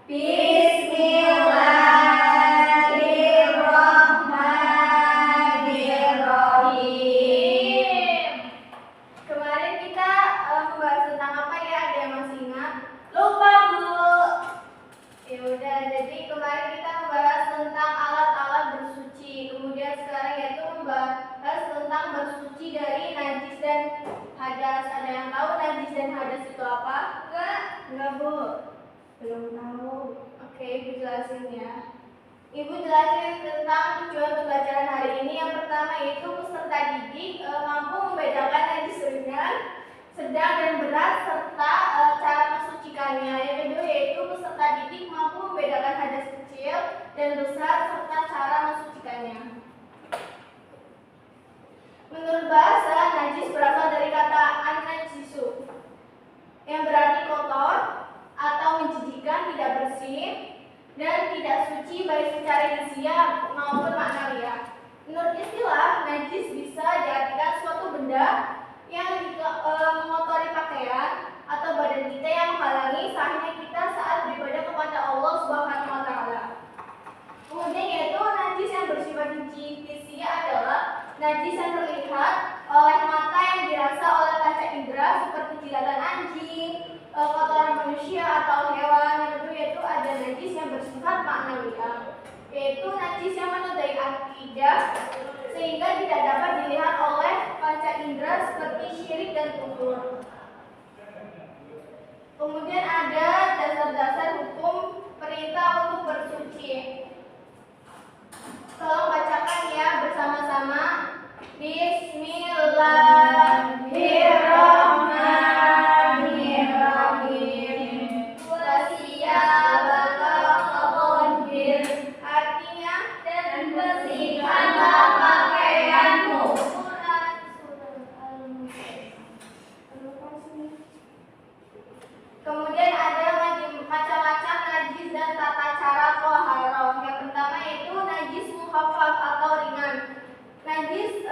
Bismillahirrahmanirrahim. Kemarin kita membahas tentang apa ya? Ada yang masih ingat? Lupa, Bu. Ya udah, jadi kemarin kita membahas tentang alat-alat bersuci. Kemudian sekarang yaitu membahas tentang bersuci dari najis dan hadas. Ada yang tahu najis dan hadas itu apa? Enggak, Bu. Belum tahu. Oke, Ibu jelasin ya. Ibu jelasin tentang tujuan pembelajaran hari ini. Yang pertama yaitu peserta didik mampu membedakan najis ringan, sedang dan berat serta cara mensucikannya. Yang kedua yaitu peserta didik mampu membedakan hadas kecil dan besar serta cara mensucikannya. Menurut bahasa, najis berasal dari kata an-najisu yang berarti kotor atau menjijikan, tidak bersih dan tidak suci baik secara hisiah maupun maknawiah. Menurut istilah, najis bisa diartikan suatu benda yang mengotori pakaian atau badan kita yang menghalangi sahnya kita saat beribadah kepada Allah Subhanahu wa taala. Kemudian yaitu najis yang bersifat hisiah adalah najis yang terlihat oleh mata yang dirasa oleh panca indera seperti jilatan anjing, kotoran manusia atau hewan. Yang kedua yaitu ada najis yang bersifat maknawiah, yaitu najis yang menodai akidah sehingga tidak dapat dilihat oleh panca indera seperti syirik dan kufur. Kemudian ada dasar-dasar hukum perintah untuk bersuci. Tolong bacakan ya bersama-sama. Bismillahirrahmanirrahim. Wasiyabaka fadhhir. Artinya, dan bersihkanlah pakaianmu. Surat Al-Mulk. Kemudian ada macam-macam najis dan tata cara toharoh. Yang pertama yaitu najis mukhafaf atau ringan. Najis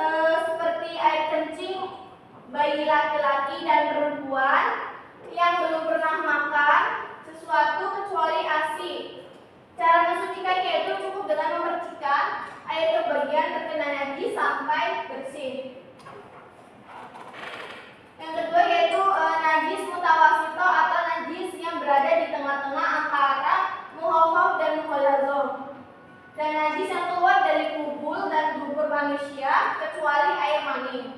seperti air kencing bayi laki-laki dan perempuan yang belum pernah makan sesuatu kecuali ASI. Cara mensucikannya yaitu cukup dengan memercikkan air ke bagian terkena najis sampai bersih. Yang kedua yaitu najis mutawasito atau najis yang berada di tengah-tengah antara mukhafaf dan mughalladhah. Dan najis yang keluar dari kubul dan dubur manusia kecuali air mani.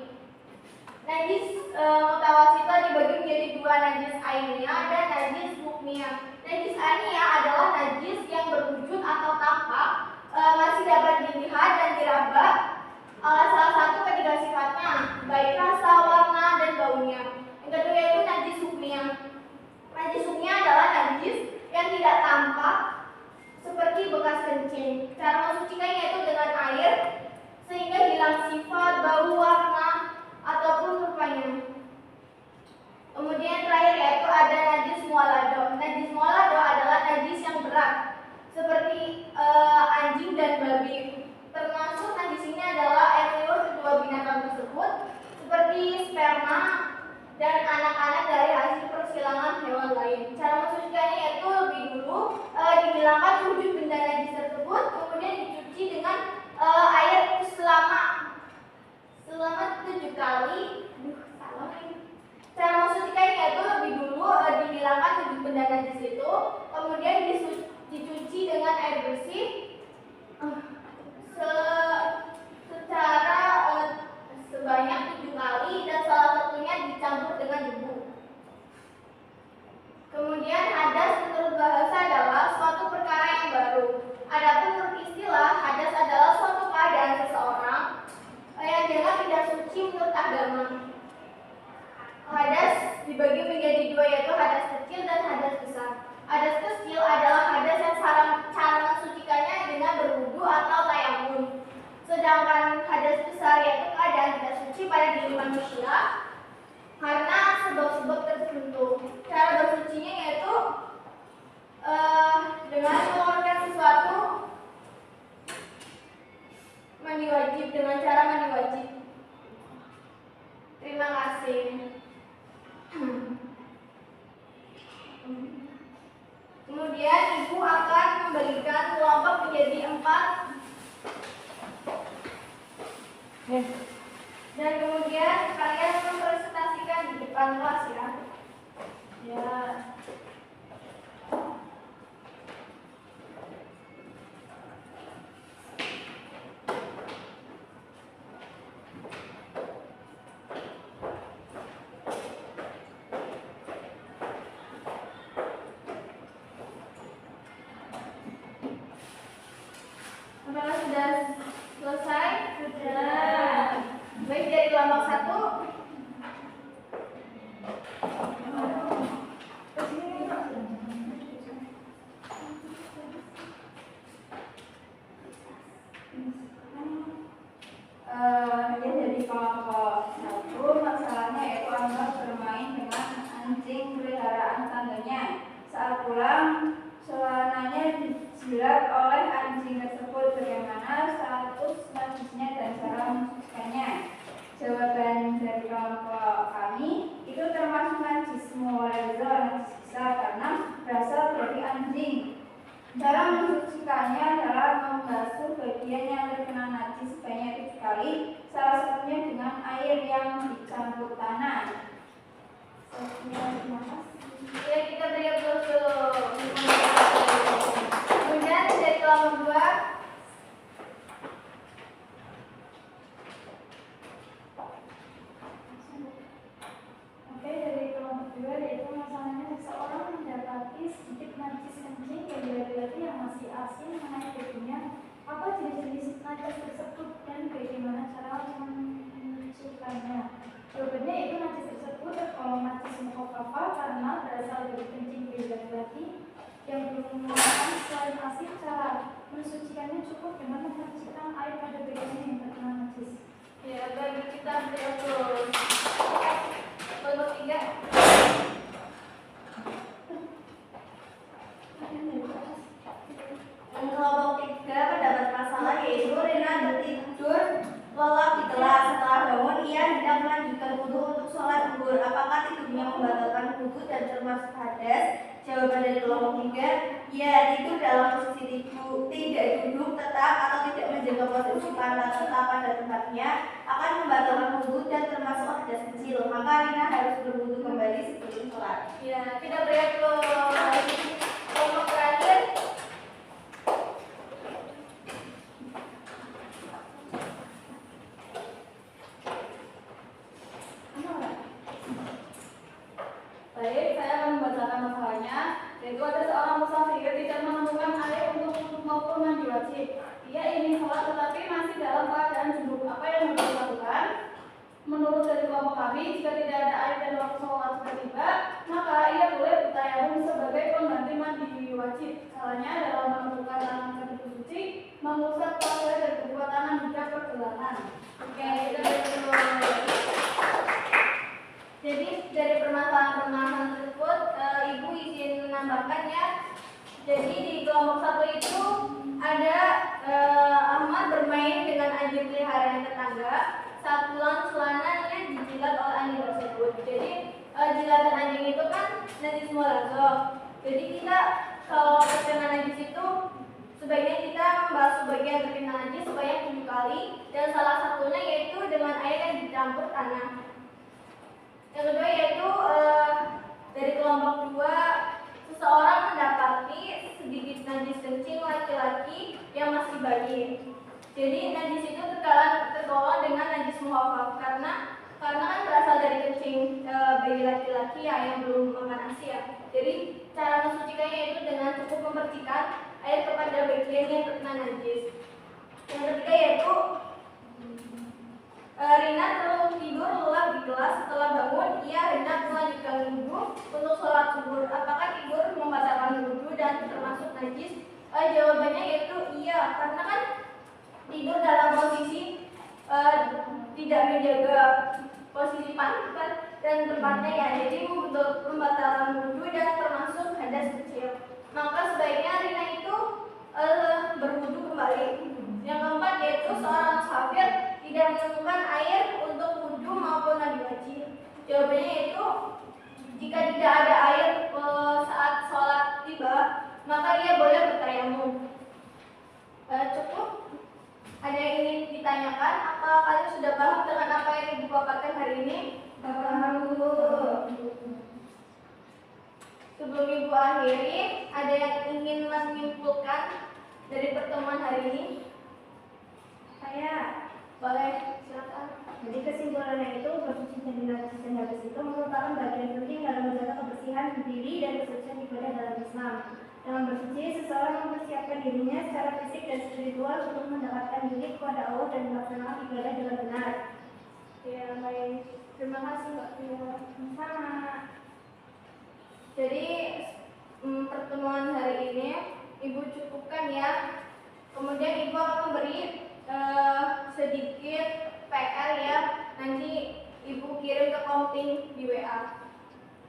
Najis mutawasito dibagi menjadi dua, najis ainiyah dan najis hukmiyah. Najis ainiyah adalah najis yang berwujud atau tampak, masih dapat dilihat dan diraba salah satu ketiga sifatnya, baik rasa, warna, dan baunya. Yang kedua yaitu najis hukmiyah. Najis hukmiyah adalah najis yang tidak tampak seperti bekas kencing. Cara mensucikannya yaitu dengan air sehingga hilang sifat, bau, warna, ataupun rupanya. Kemudian terakhir yaitu ada najis muwalado. Najis muwalado adalah najis yang berat seperti anjing dan babi. Termasuk najis ini adalah air liur kedua binatang tersebut seperti sperma dan anak-anak dari hasil persilangan hewan lain. Cara mensucikannya yaitu lebih dulu dihilangkan wujud benda najis tersebut, kemudian dicuci dengan air selama 7 kali. Cara mensucikannya yaitu lebih dulu dihilangkan wujud benda najis itu, kemudian dicuci dengan air bersih secara sebanyak 7 kali dan salah satunya dicampur dengan debu. Kemudian hadas menurut bahasa adalah suatu perkara yang baru. Adapun menurut istilah, hadas adalah suatu keadaan seseorang yang dianggap tidak suci menurut agama. Hadas dibagi menjadi dua yaitu hadas kecil dan hadas besar. Hadas kecil adalah hadas yang cara mensucikannya dengan berwudu atau tayamum. Sedangkan hadas besar yaitu keadaan tidak suci pada diri manusia karena sebab-sebab tertentu. Cara bersucinya yaitu dengan mengeluarkan sesuatu mandi wajib, dengan cara mandi wajib. Terima kasih. Kemudian Ibu Dan kemudian kalian mempresentasikan di depan kelas ya. Ya. Apakah sudah selesai? Sudah. Baik, dari kelompok 1. Dari kelompok 1 masalahnya yaitu Anwar bermain dengan anjing peliharaan tangganya. Saat pulang, celananya dijilat oleh anjing tersebut. Bagaimana status najisnya dan cara mensucikannya? Jawaban dari kelompok kami itu termasuk najis mughallazah, najis besar karena berasal dari anjing. Cara mensucikannya adalah membasuh bagian yang terkena najis sebanyak 7 kali, salah satunya dengan air yang dicampur tanah. Terima kasih. Ya, kita beri aplaus dulu. Kemudian dari kelompok 2. Oke, dari kelompok 2 yaitu masalahnya seseorang mendapati sedikit najis kencing dari laki-laki yang masih asing mengenai tubuhnya. Apa jenis-jenis najis tersebut dan bagaimana cara mensucikannya? Jawabannya itu najis tersebut tergolong najis mukhaffafah karena berasal dari kencing dari laki-laki yang belum menggunakan selain asin. Cara mensucikannya cukup dengan memercikan air pada bagian yang terkena najis. Ya, bagi kita beri aplaus. Kelompok 3. Kelompok 3 mendapat masalah yaitu Rina tertidur lelap di kelas. Setelah bangun, ia hendak melanjutkan wudhu untuk sholat zuhur. Apakah tidurnya membatalkan wudhu dan termasuk hadas? Jawaban dari kelompok 3, ya, tidur dalam posisi tidak duduk tetap atau tidak menjaga posisi pantat tetap pada tempatnya akan membatalkan wudhu dan termasuk hadas kecil. Maka Rina harus berwudhu kembali sebelum sholat. Ya, kita beri aplaus. Kelompok terakhir. Baik, saya akan membacakan masalahnya. Yaitu ada seorang musafir tidak menemukan air untuk wudhu maupun mandi wajib. Ia ingin sholat tetapi masih dalam keadaan junub. Apa yang harus dilakukan? Menurut dari kelompok kami, jika tidak ada air dan waktu sholat sudah tiba, maka ia boleh bertayamum sebagai pengganti mandi wajib. Caranya adalah menemukan tangan kaki suci, mengusap kepala dan kedua tangan hingga pergelangan. Oke, kita beri. Jadi dari permasalahan tersebut, Ibu izin menambahkan ya. Jadi di kelompok 1 itu ada Ahmad bermain dengan anjing peliharaan tetangga. Saat pulang celananya dijilat oleh anjing tersebut. Jadi jilatan anjing itu kan najis mughallazah. Jadi kita kalau terkena najis itu sebaiknya kita membasuh bagian terkena najis sebanyak 7 kali dan salah satunya yaitu dengan air yang dicampur tanah. Yang kedua yaitu dari kelompok 2, seseorang mendapati sedikit najis kencing laki-laki yang masih bayi. Jadi najis itu tergolong dengan najis mughallazah karena kan berasal dari kencing bayi laki-laki yang belum makan ASI ya. Jadi cara mensucikannya itu dengan cukup memercikan air kepada bagian yang terkena najis. Yang ketiga yaitu Rina tertidur lelap di kelas. Setelah bangun, ia hendak melanjutkan wudhu untuk sholat zuhur. Apakah tidur membatalkan wudhu dan termasuk najis? Jawabannya yaitu iya, karena kan tidur dalam posisi tidak menjaga posisi pantat dan tempatnya ya, jadi untuk membatalkan wudhu dan termasuk hadas kecil. Maka sebaiknya Rina itu berwudhu kembali. Yang keempat yaitu seorang musafir tidak menemukan air untuk wudhu maupun mandi wajib. Jawabannya yaitu jika tidak ada air saat sholat tiba, maka dia boleh bertayamum. Cukup? Ada yang ingin ditanyakan? Apa kalian sudah paham dengan apa yang Ibu paparkan hari ini? Paham, Bu. Sebelum Ibu akhiri, ada yang ingin menyimpulkan dari pertemuan hari ini? Saya. Boleh, silakan. Jadi kesimpulannya itu bersuci dan najis dan habis itu merupakan bagian penting dalam menjaga kebersihan diri dan kesucian ibadah dalam Islam. Dalam bersuci, seseorang mempersiapkan dirinya secara fisik dan spiritual untuk mendekatkan diri kepada Allah dan melaksanakan ibadah dengan benar. Ya, baik. Terima kasih Mbak Tia. Sama. Jadi pertemuan hari ini Ibu cukupkan ya. Kemudian Ibu akan memberi sedikit PR ya. Nanti Ibu kirim ke komting di WA.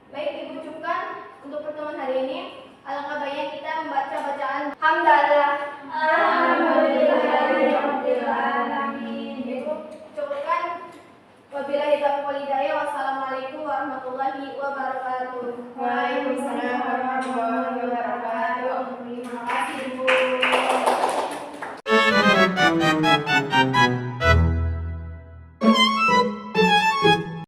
Baik, Ibu cukupkan untuk pertemuan hari ini. Alangkah baiknya kita membaca bacaan hamdalah. Alhamdulillahirobbilalamin. Ibu cukupkan. Wabillahi taufiq wal hidayah. Wassalamualaikum warahmatullahi wabarakatuh.